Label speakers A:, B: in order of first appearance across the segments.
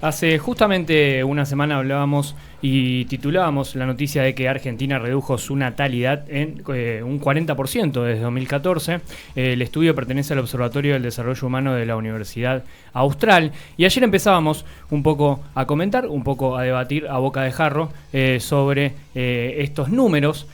A: Hace justamente una semana hablábamos y titulábamos la noticia de que Argentina redujo su natalidad en un 40% desde 2014. El estudio pertenece al Observatorio del Desarrollo Humano de la Universidad Austral. Y ayer empezábamos un poco a comentar, un poco a debatir a boca de jarro sobre estos números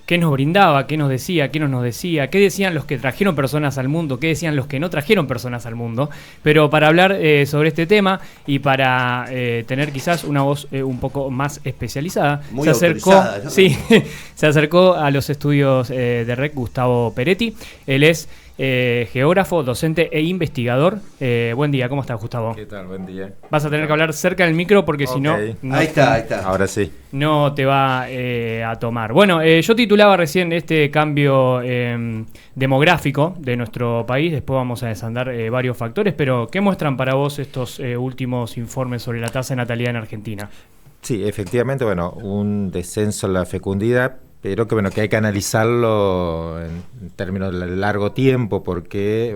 A: ¿Qué nos brindaba? ¿Qué nos decía? ¿Qué no nos decía? ¿Qué decían los que trajeron personas al mundo? ¿Qué decían los que no trajeron personas al mundo? Pero para hablar sobre este tema y para tener quizás una voz un poco más especializada,
B: muy se
A: acercó a los estudios de REC Gustavo Peretti. Él es geógrafo, docente e investigador. Buen día, ¿cómo estás, Gustavo?
C: ¿Qué tal? Buen día.
A: Vas a tener que hablar cerca del micro porque si no...
B: Ahí está.
C: Ahora sí.
A: No te va a tomar. Bueno, yo titulaba recién este cambio demográfico de nuestro país. Después vamos a desandar varios factores, pero ¿qué muestran para vos estos últimos informes sobre la tasa de natalidad en Argentina?
C: Sí, efectivamente, un descenso en la fecundidad, pero que hay que analizarlo en términos de largo tiempo, porque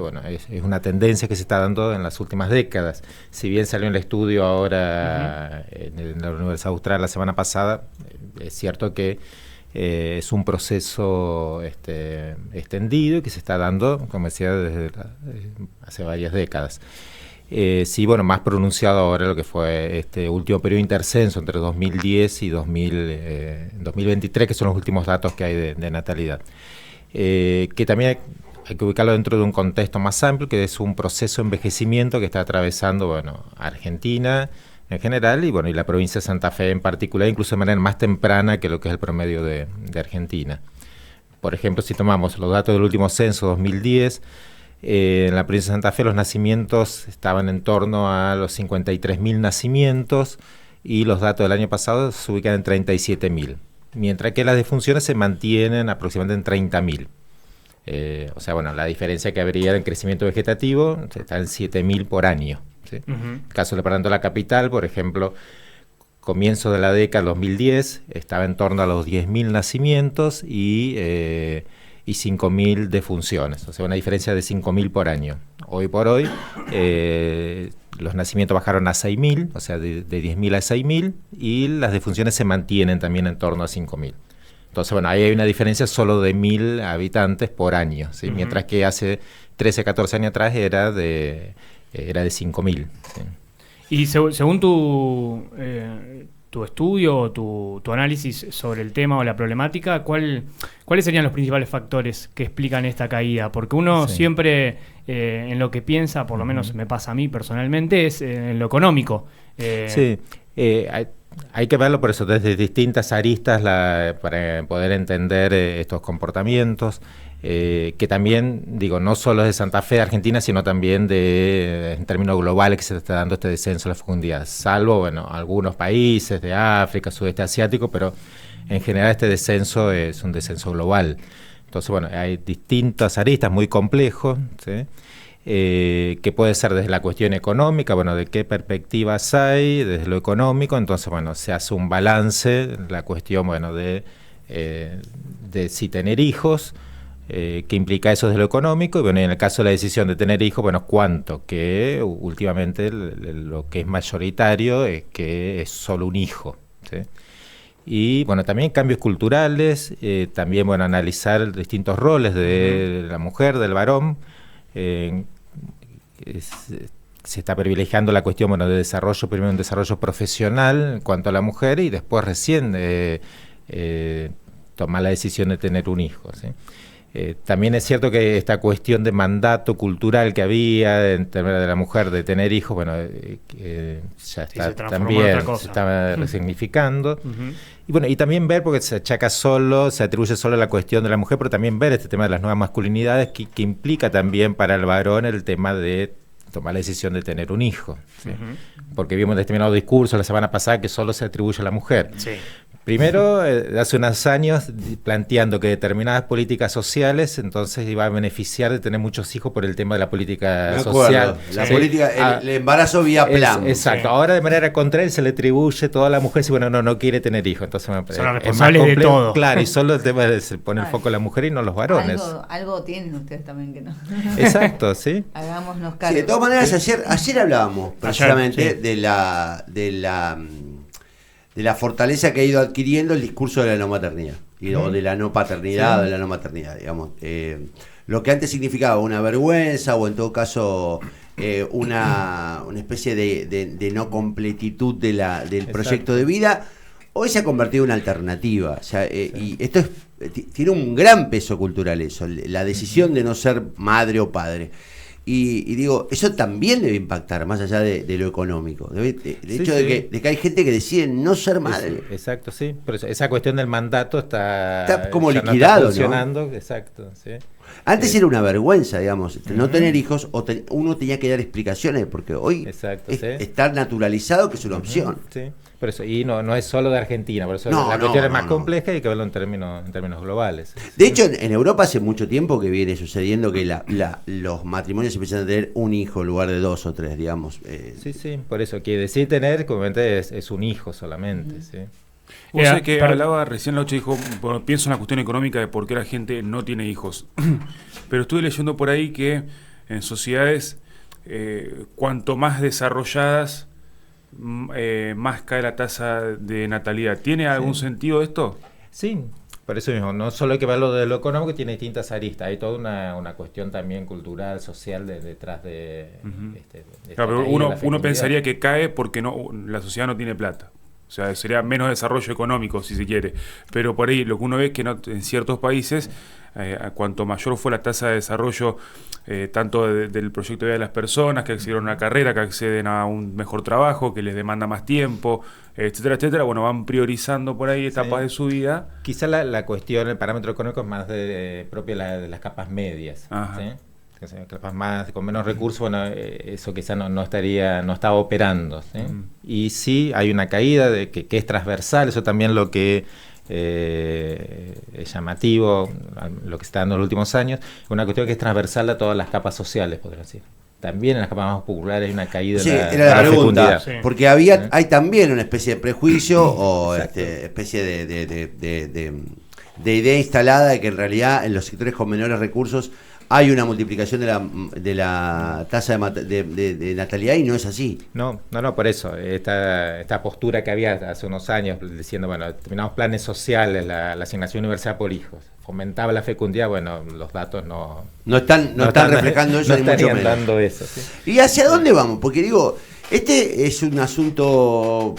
C: es una tendencia que se está dando en las últimas décadas. Si bien salió el estudio ahora en la Universidad Austral la semana pasada, es cierto que es un proceso extendido y que se está dando, como decía, desde hace varias décadas. Más pronunciado ahora lo que fue este último periodo intercenso entre 2010 y 2023, que son los últimos datos que hay de natalidad. Que también hay que ubicarlo dentro de un contexto más amplio, que es un proceso de envejecimiento que está atravesando Argentina en general y la provincia de Santa Fe en particular, incluso de manera más temprana que lo que es el promedio de Argentina. Por ejemplo, si tomamos los datos del último censo 2010, en la provincia de Santa Fe los nacimientos estaban en torno a los 53.000 nacimientos y los datos del año pasado se ubican en 37.000, mientras que las defunciones se mantienen aproximadamente en 30.000. La diferencia que habría en crecimiento vegetativo está en 7.000 por año, ¿sí? En el caso de la capital, por ejemplo, comienzo de la década 2010 estaba en torno a los 10.000 nacimientos y 5.000 defunciones, o sea, una diferencia de 5.000 por año. Hoy por hoy, los nacimientos bajaron a 6.000, o sea, de 10.000 a 6.000, y las defunciones se mantienen también en torno a 5.000. Entonces, ahí hay una diferencia solo de 1.000 habitantes por año, ¿sí? Mientras que hace 13, 14 años atrás era de 5.000. ¿Sí?
A: Y según tu estudio o tu análisis sobre el tema o la problemática, ¿cuáles serían los principales factores que explican esta caída? Porque uno siempre en lo que piensa, por lo menos me pasa a mí personalmente, es en lo económico.
C: Hay que verlo por eso desde distintas aristas para poder entender estos comportamientos. Que también, no solo es de Santa Fe, Argentina, sino también en términos globales que se está dando este descenso de la fecundidad, salvo, algunos países de África, sudeste asiático, pero en general este descenso es un descenso global. Entonces, hay distintas aristas muy complejos, ¿sí? Que puede ser desde la cuestión económica, de qué perspectivas hay desde lo económico. Entonces, se hace un balance, la cuestión, de si tener hijos, que implica eso desde lo económico, y en el caso de la decisión de tener hijos, cuánto, que últimamente lo que es mayoritario es que es solo un hijo, ¿sí? Y también cambios culturales, también analizar distintos roles de la mujer, del varón. Se está privilegiando la cuestión de desarrollo, primero un desarrollo profesional en cuanto a la mujer y después recién tomar la decisión de tener un hijo, ¿sí? También es cierto que esta cuestión de mandato cultural que había en términos de la mujer de tener hijos, ya está también se está resignificando. Y también ver, porque se atribuye solo a la cuestión de la mujer, pero también ver este tema de las nuevas masculinidades que implica también para el varón el tema de tomar la decisión de tener un hijo, ¿sí? Porque vimos en determinado discurso la semana pasada que solo se atribuye a la mujer.
A: Sí.
C: Primero, hace unos años, planteando que determinadas políticas sociales, entonces iba a beneficiar de tener muchos hijos por el tema de la política social.
B: La política, el embarazo vía plan.
C: Exacto. Sí. Ahora de manera contraria se le atribuye toda la mujer si no quiere tener hijos. Entonces
A: son los responsables de todo.
C: Claro, y solo el tema de se pone el foco en la mujer y no los varones.
D: Algo tienen ustedes también que no.
C: Exacto, sí.
D: Hagámonos cargo.
B: Sí, de todas maneras, ayer hablábamos precisamente de la fortaleza que ha ido adquiriendo el discurso de la no maternidad o de la no paternidad o de la no maternidad, digamos. Lo que antes significaba una vergüenza o en todo caso una especie de no completitud del proyecto de vida, hoy se ha convertido en una alternativa. O sea, y esto tiene un gran peso cultural eso, la decisión de no ser madre o padre. Y digo, eso también debe impactar, más allá de lo económico. El hecho de que hay gente que decide no ser madre.
C: Exacto, sí. Pero esa cuestión del mandato está
B: como liquidado,
C: no está funcionando, ¿no? Exacto, sí.
B: Antes era una vergüenza, digamos, no tener hijos, uno tenía que dar explicaciones, porque hoy está naturalizado que es una opción.
C: Sí. Por eso, y no es solo de Argentina, por eso la cuestión es más compleja y hay que verlo en términos globales.
B: De hecho, en Europa hace mucho tiempo que viene sucediendo que los matrimonios empiezan a tener un hijo en lugar de 2 o 3, digamos.
C: Sí, por eso, que decide tener, como es un hijo solamente, sí.
E: Vos sabés que hablaba recién, Laucha dijo, pienso en la cuestión económica de por qué la gente no tiene hijos. Pero estuve leyendo por ahí que en sociedades cuanto más desarrolladas, más cae la tasa de natalidad. ¿Tiene algún sentido esto?
C: Sí, por eso mismo, no solo hay que verlo de lo económico, tiene distintas aristas, hay toda una cuestión también cultural, social detrás de...
E: Claro, pero uno pensaría que cae porque la sociedad no tiene plata. O sea, sería menos desarrollo económico, si se quiere. Pero por ahí lo que uno ve es que en ciertos países, cuanto mayor fue la tasa de desarrollo, tanto del proyecto de vida de las personas, que accedieron a una carrera, que acceden a un mejor trabajo, que les demanda más tiempo, etcétera, etcétera, bueno, van priorizando por ahí etapas de su vida.
C: Quizá la cuestión, el parámetro económico es más propia de las capas medias, ¿sí? Capas más con menos recursos, bueno, eso quizá no estaba operando, ¿sí? Y sí hay una caída que es transversal, eso también lo que es llamativo, lo que se está dando en los últimos años, una cuestión que es transversal a todas las capas sociales, podría decir. También en las capas más populares hay una caída
B: de la pregunta, porque hay también una especie de prejuicio o especie de idea instalada de que en realidad en los sectores con menores recursos hay una multiplicación de la tasa de natalidad y no es así.
C: No, por eso. Esta postura que había hace unos años diciendo, bueno, determinados planes sociales, la asignación universal por hijos, fomentaba la fecundidad, bueno, los datos no
B: están reflejando eso,
C: no
B: ni mucho menos.
C: Dando eso, ¿sí?
B: ¿Y hacia dónde vamos? Porque digo, este es un asunto,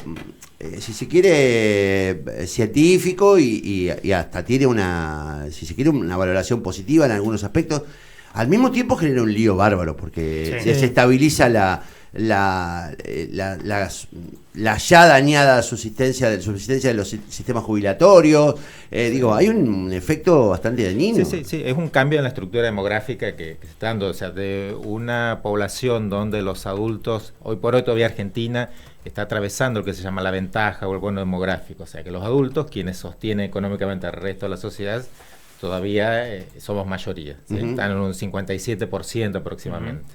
B: si se quiere, científico y hasta tiene si se quiere, una valoración positiva en algunos aspectos. Al mismo tiempo genera un lío bárbaro porque se estabiliza la ya dañada subsistencia de los sistemas jubilatorios. Hay un efecto bastante dañino.
C: Sí, es un cambio en la estructura demográfica que se está dando, o sea, de una población donde los adultos, hoy por hoy todavía Argentina está atravesando lo que se llama la ventaja o el bono demográfico, o sea que los adultos, quienes sostienen económicamente al resto de la sociedad, todavía somos mayoría, ¿sí? Están en un 57% aproximadamente.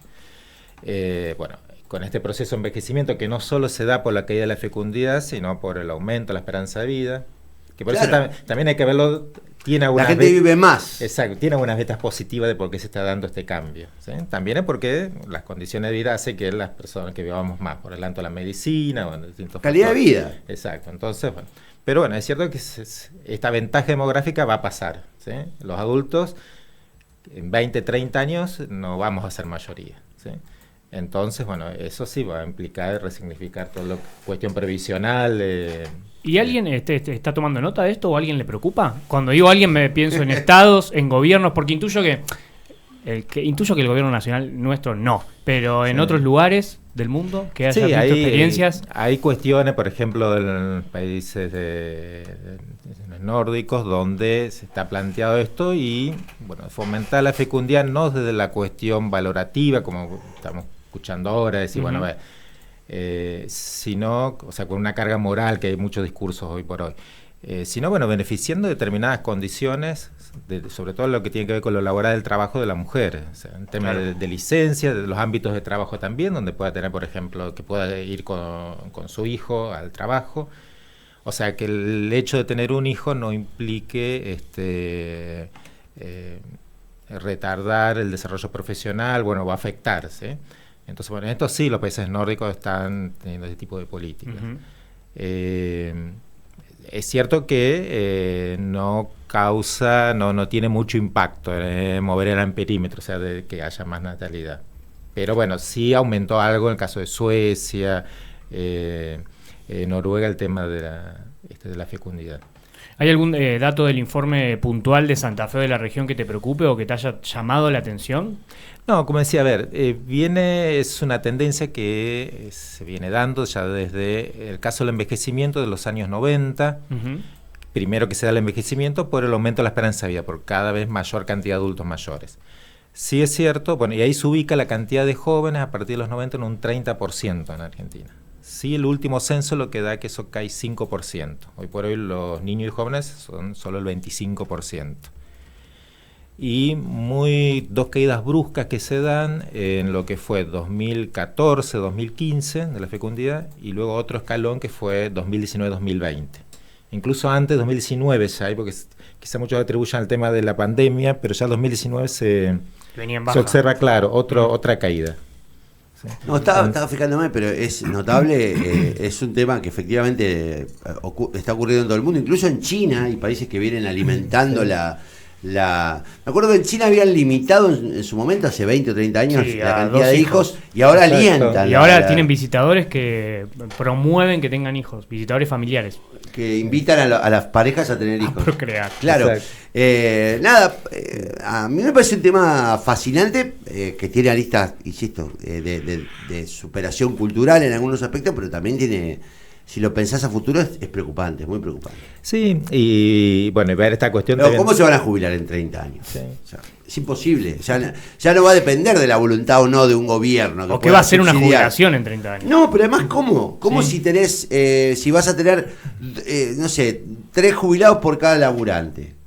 C: Bueno, con este proceso de envejecimiento que no solo se da por la caída de la fecundidad, sino por el aumento de la esperanza de vida, que por eso también hay que verlo,
B: la gente vive más.
C: Exacto, tiene algunas vetas positivas de por qué se está dando este cambio, ¿sí? También es porque las condiciones de vida hacen que las personas que vivamos más, por el tanto la medicina, bueno, distintos
B: calidad
C: factores.
B: De vida.
C: Exacto, entonces, bueno. Pero bueno, es cierto que esta ventaja demográfica va a pasar, ¿sí? Los adultos en 20, 30 años no vamos a ser mayoría, ¿sí? Entonces, bueno, eso sí va a implicar resignificar toda la cuestión previsional.
A: ¿Y alguien está tomando nota de esto o alguien le preocupa? Cuando digo alguien me pienso en estados, en gobiernos, porque intuyo que el gobierno nacional nuestro no, pero en otros lugares del mundo que haya visto experiencias.
C: Hay cuestiones, por ejemplo, en países nórdicos donde se está planteado esto y bueno, fomentar la fecundidad no desde la cuestión valorativa, como estamos escuchando ahora, decir, bueno, sino, o sea, con una carga moral que hay muchos discursos hoy por hoy. sino bueno, beneficiando determinadas condiciones, sobre todo lo que tiene que ver con lo laboral del trabajo de la mujer, o sea, en temas de licencia, de los ámbitos de trabajo también, donde pueda tener, por ejemplo, que pueda ir con su hijo al trabajo. O sea, que el hecho de tener un hijo no implique retardar el desarrollo profesional, bueno, va a afectarse. Entonces, bueno, en esto sí los países nórdicos están teniendo ese tipo de políticas. Es cierto que no tiene mucho impacto mover el amperímetro, o sea, de que haya más natalidad. Pero bueno, sí aumentó algo en el caso de Suecia, Noruega, el tema de la fecundidad.
A: ¿Hay algún dato del informe puntual de Santa Fe de la región que te preocupe o que te haya llamado la atención?
C: No, como decía, a ver, es una tendencia que se viene dando ya desde el caso del envejecimiento de los años 90. Primero que se da el envejecimiento por el aumento de la esperanza de vida, por cada vez mayor cantidad de adultos mayores. Sí es cierto, bueno, y ahí se ubica la cantidad de jóvenes a partir de los 90 en un 30% en Argentina. Sí, el último censo lo que da que eso cae 5%. Hoy por hoy los niños y jóvenes son solo el 25%. Y dos caídas bruscas que se dan en lo que fue 2014, 2015 de la fecundidad, y luego otro escalón que fue 2019-2020. Incluso antes, 2019 ya hay, porque quizá muchos atribuyan al tema de la pandemia, pero ya en 2019 se observa, claro, otra caída. Sí.
B: No, estaba fijándome, pero es notable, es un tema que efectivamente está ocurriendo en todo el mundo, incluso en China hay países que vienen alimentando me acuerdo que en China habían limitado en su momento, hace 20 o 30 años, la cantidad de hijos, y ahora alientan.
A: Y ahora tienen visitadores que promueven que tengan hijos, visitadores familiares.
B: Que invitan a las parejas a tener hijos.
A: A procrear.
B: Claro. A mí me parece un tema fascinante, que tiene aristas, insisto, de superación cultural en algunos aspectos, pero también tiene... Si lo pensás a futuro es preocupante, es muy preocupante.
C: Sí, y bueno, ver esta cuestión...
B: Pero ¿cómo se van a jubilar en 30 años?
C: Sí.
B: O sea, es imposible. Ya no va a depender de la voluntad o no de un gobierno.
A: ¿O qué va a ser una jubilación en 30 años?
B: No, pero además, ¿cómo? ¿Cómo si tenés, si vas a tener, no sé, 3 jubilados por cada laburante?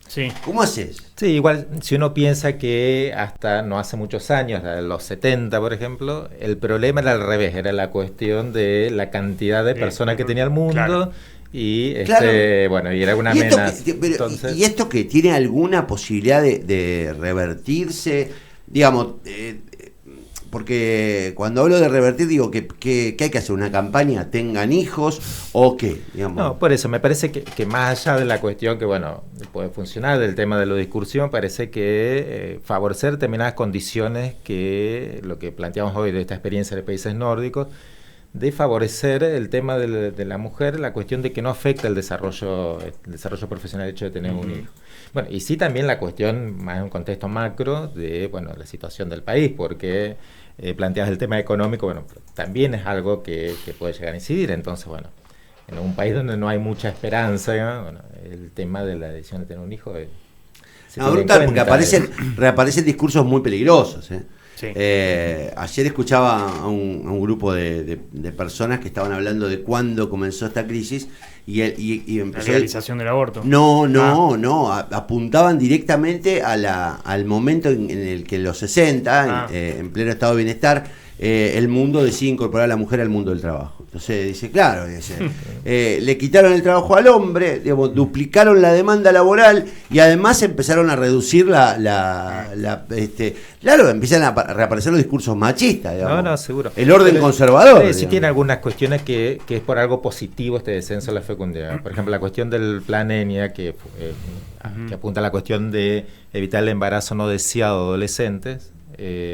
A: Sí.
B: ¿Cómo haces?
C: Sí, igual si uno piensa que hasta no hace muchos años, los 70 por ejemplo, el problema era al revés, era la cuestión de la cantidad de personas que tenía el mundo, claro. Y bueno, y era una amenaza.
B: ¿Y esto que tiene alguna posibilidad de revertirse? Digamos, porque cuando hablo de revertir digo que hay que hacer una campaña, tengan hijos o qué, digamos.
C: No, por eso me parece que más allá de la cuestión que bueno puede funcionar del tema de la discursión, parece que favorecer determinadas condiciones, que lo que planteamos hoy de esta experiencia de países nórdicos, de favorecer el tema de la mujer, la cuestión de que no afecta el desarrollo profesional, el hecho de tener un hijo. Bueno, y sí también la cuestión más en un contexto macro de bueno la situación del país, porque planteas el tema económico, bueno, también es algo que puede llegar a incidir. Entonces, bueno, en un país donde no hay mucha esperanza, bueno, el tema de la decisión de tener un hijo
B: brutal, porque reaparecen discursos muy peligrosos.
A: Sí.
B: Ayer escuchaba a un grupo de personas que estaban hablando de cuándo comenzó esta crisis y empezó
A: la legalización del aborto.
B: No, apuntaban directamente al momento en el que en los 60, en pleno estado de bienestar, el mundo decide incorporar a la mujer al mundo del trabajo. Entonces dice, claro, le quitaron el trabajo al hombre, digamos, duplicaron la demanda laboral y además empezaron a reducir claro, empiezan a reaparecer los discursos machistas, digamos.
C: No, seguro.
B: El orden conservador.
C: Sí tiene algunas cuestiones que es por algo positivo este descenso de la fecundidad. Por ejemplo, la cuestión del plan ENIA, que apunta a la cuestión de evitar el embarazo no deseado de adolescentes.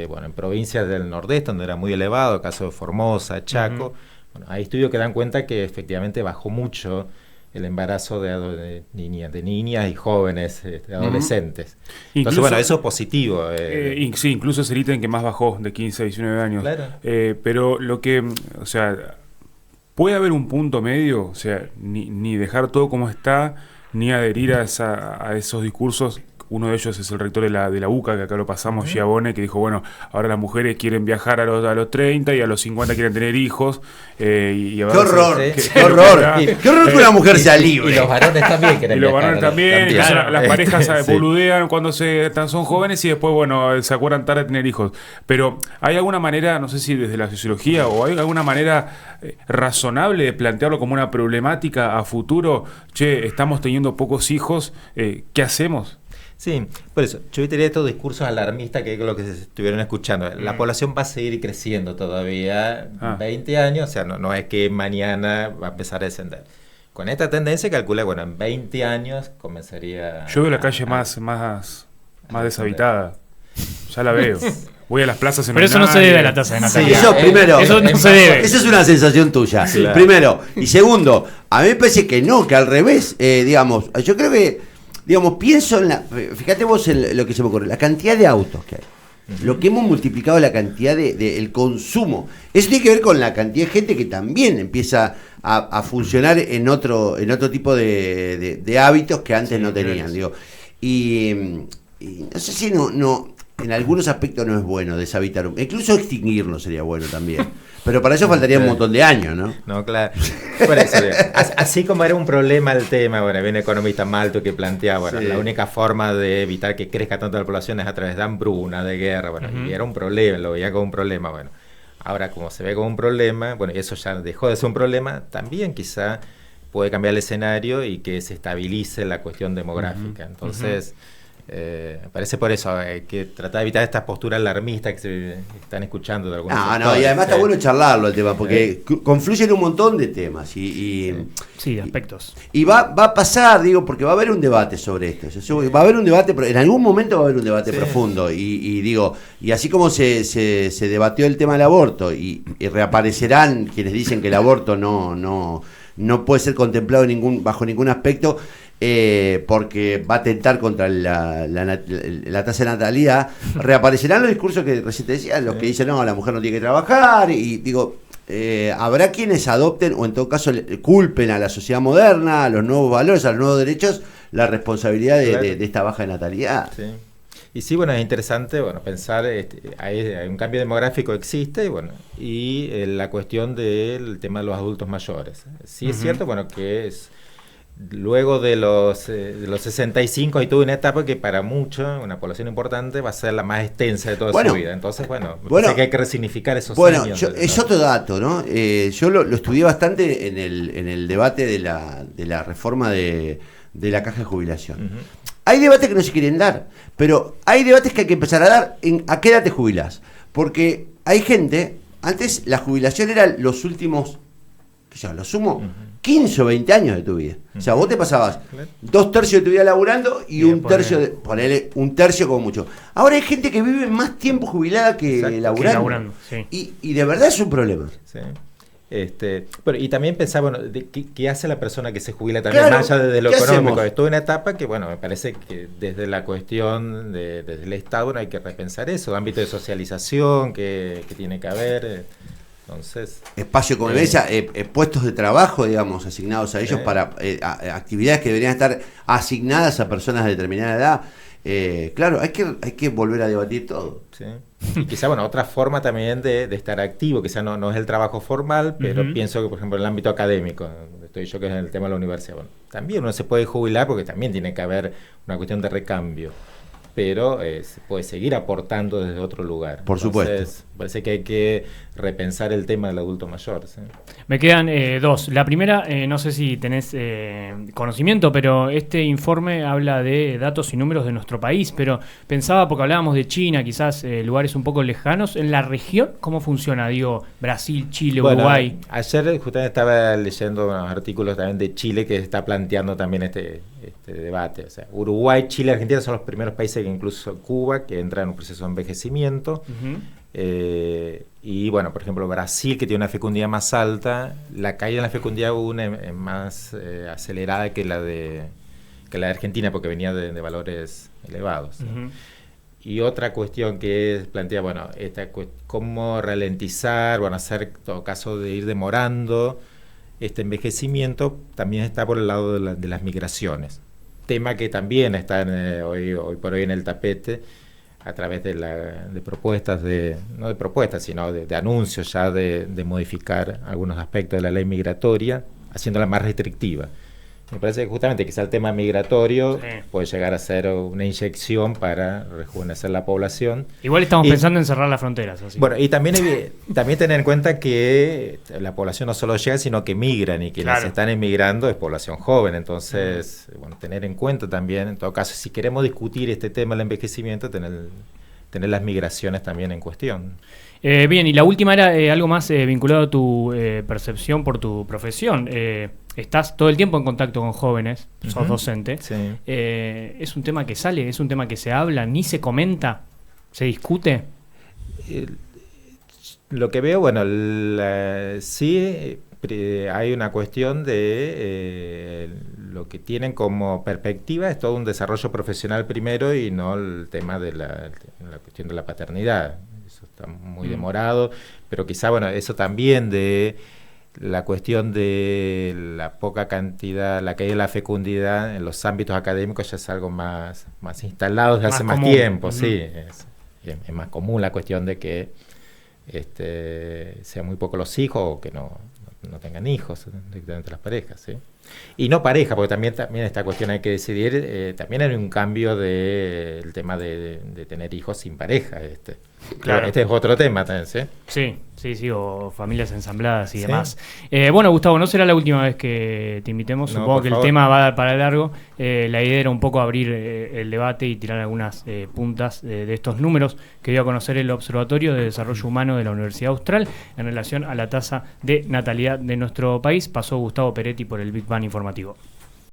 C: Bueno, en provincias del Nordeste, donde era muy elevado, caso de Formosa, Chaco, bueno, hay estudios que dan cuenta que efectivamente bajó mucho el embarazo de niñas y jóvenes, de adolescentes. Entonces,
E: incluso,
C: bueno, eso es positivo.
E: Sí, incluso es el ítem que más bajó, de 15 a 19 años.
C: Claro.
E: Pero lo que, o sea, puede haber un punto medio, o sea, ni dejar todo como está, ni adherir a esos discursos uno de ellos es el rector de la UCA, que acá lo pasamos, Giabone, que dijo, bueno, ahora las mujeres quieren viajar a los 30 y a los 50 quieren tener hijos.
B: ¡Qué horror! ¡Qué horror! ¡Qué horror que una mujer sea libre!
C: Y los varones también quieren
E: Y los
C: viajar,
E: varones también.
C: claro.
E: Entonces, las parejas
C: Sí.
E: boludean cuando son jóvenes y después, bueno, se acuerdan tarde de tener hijos. Pero ¿hay alguna manera, no sé si desde la sociología, o hay alguna manera razonable de plantearlo como una problemática a futuro? Che, estamos teniendo pocos hijos, ¿qué hacemos?
C: Sí, por eso, yo evitaría estos discursos alarmistas que es lo que se estuvieron escuchando. La población va a seguir creciendo todavía 20 años, o sea, no es que mañana va a empezar a descender. Con esta tendencia calcula, bueno, en 20 años comenzaría...
E: Yo veo la calle más deshabitada, ya la veo. Voy a las plazas en
A: Pero eso no se debe a la tasa de natalidad.
B: Eso primero.
A: Eso no se debe.
B: Esa es una sensación tuya.
C: Claro.
B: Primero. Y segundo, a mí me parece que no, que al revés. Digamos, yo creo que, digamos, pienso en fíjate vos en lo que se me ocurre, la cantidad de autos que hay. Lo que hemos multiplicado la cantidad de el consumo. Eso tiene que ver con la cantidad de gente que también empieza a funcionar en otro tipo de hábitos que antes no tenían. Digo. Y no sé si no en algunos aspectos no es bueno deshabitar, incluso extinguirlo sería bueno también. Pero para eso faltaría un montón de años, ¿no?
C: No, claro. Por eso, así como era un problema el tema, bueno, había un economista Malthus que planteaba, bueno, la única forma de evitar que crezca tanto la población es a través de hambruna, de guerra, bueno, y era un problema, lo veía como un problema, bueno. Ahora, como se ve como un problema, bueno, y eso ya dejó de ser un problema, también quizá puede cambiar el escenario y que se estabilice la cuestión demográfica. Entonces, me parece por eso hay que tratar de evitar estas posturas alarmistas que se están escuchando de algunos sectores.
B: Y además está bueno charlarlo el tema, porque confluyen un montón de temas y
A: sí, aspectos.
B: Y va a pasar, digo, porque va a haber un debate sobre esto. Va a haber un debate, en algún momento va a haber un debate profundo. Y digo, y así como se debatió el tema del aborto, y reaparecerán quienes dicen que el aborto no puede ser contemplado bajo ningún aspecto, porque va a atentar contra la tasa de natalidad, reaparecerán los discursos que recién te decía, los que dicen, no, la mujer no tiene que trabajar, y digo, habrá quienes adopten, o en todo caso culpen a la sociedad moderna, a los nuevos valores, a los nuevos derechos, la responsabilidad de esta baja de natalidad.
C: Sí. Y sí, bueno, es interesante, bueno, pensar, hay un cambio demográfico existe, y la cuestión del tema de los adultos mayores. Sí es cierto, bueno, que es luego de los 65 hay toda una etapa que para muchos, una población importante, va a ser la más extensa de toda su vida. Entonces, me parece que hay que resignificar esos años.
B: Es otro dato, ¿no? Yo lo estudié bastante en el debate de la reforma de la caja de jubilación. Hay debates que no se quieren dar, pero hay debates que hay que empezar a dar a qué edad te jubilás. Porque hay gente, antes la jubilación era los últimos, lo sumo, 15 o 20 años de tu vida. O sea, vos te pasabas 2/3 de tu vida laburando y un tercio, ponele un tercio como mucho. Ahora hay gente que vive más tiempo jubilada que laburando. Sí. Y de verdad es un problema.
C: Sí. Pero, y también pensar, ¿qué hace la persona que se jubila también, más allá de lo económico? Hacemos? Es toda una etapa que, me parece que desde la cuestión desde el Estado hay que repensar eso, ámbito de socialización que tiene que haber. Entonces,
B: espacio de convivencia, puestos de trabajo, digamos, asignados a ellos para actividades que deberían estar asignadas a personas de determinada edad. Claro, hay que volver a debatir todo.
C: Sí. Y quizá, otra forma también de estar activo, quizá no es el trabajo formal, pero pienso que, por ejemplo, en el ámbito académico, donde estoy yo, que es el tema de la universidad, también uno se puede jubilar porque también tiene que haber una cuestión de recambio, pero se puede seguir aportando desde otro lugar.
B: Por supuesto.
C: Parece que hay que repensar el tema del adulto mayor. ¿Sí?
A: Me quedan dos. La primera, no sé si tenés conocimiento, pero este informe habla de datos y números de nuestro país, pero pensaba, porque hablábamos de China, quizás lugares un poco lejanos, en la región, ¿cómo funciona? Digo, Brasil, Chile, Uruguay.
C: Ayer justamente estaba leyendo unos artículos también de Chile que está planteando también este debate. O sea, Uruguay, Chile, Argentina son los primeros países, que incluso Cuba, que entra en un proceso de envejecimiento. Y por ejemplo, Brasil, que tiene una fecundidad más alta, la caída en la fecundidad es más acelerada que la de Argentina, porque venía de valores elevados. Y otra cuestión que plantea, cómo ralentizar, hacer, en todo caso, de ir demorando este envejecimiento, también está por el lado de las migraciones. tema que también está hoy por hoy en el tapete a través de propuestas, no de propuestas, sino de anuncios ya de modificar algunos aspectos de la ley migratoria, haciéndola más restrictiva. Me parece que justamente quizá el tema migratorio puede llegar a ser una inyección para rejuvenecer la población.
A: Igual estamos pensando en cerrar las fronteras. Así.
C: Bueno, y también tener en cuenta que la población no solo llega, sino que migran, y quienes están emigrando es población joven. Entonces, bueno, tener en cuenta también, en todo caso, si queremos discutir este tema del envejecimiento, tener las migraciones también en cuestión.
A: Bien, y la última era algo más vinculado a tu percepción por tu profesión. Estás todo el tiempo en contacto con jóvenes, sos docente. Sí. ¿Es un tema que sale? ¿Es un tema que se habla? ¿Ni se comenta? ¿Se discute?
C: Lo que veo, bueno, sí hay una cuestión de lo que tienen como perspectiva es todo un desarrollo profesional primero y no el tema de la cuestión de la paternidad. Eso está muy demorado, pero quizá, bueno, eso también de la cuestión de la poca cantidad, la caída de la fecundidad en los ámbitos académicos ya es algo más instalado desde hace más tiempo, sí. Es más común la cuestión de que sean muy pocos los hijos o que no tengan hijos directamente las parejas, ¿sí? Y no pareja, porque también esta cuestión hay que decidir, también hay un cambio del tema de tener hijos sin pareja. Claro. Este es otro tema también, ¿sí?
A: Sí, o familias ensambladas y demás. Bueno, Gustavo, no será la última vez que te invitemos.
C: No,
A: supongo que
C: favor.
A: El tema va a dar para largo. La idea era un poco abrir el debate y tirar algunas puntas de estos números que dio a conocer el Observatorio de Desarrollo Humano de la Universidad Austral en relación a la tasa de natalidad de nuestro país. Pasó Gustavo Peretti por el Big Bang informativo.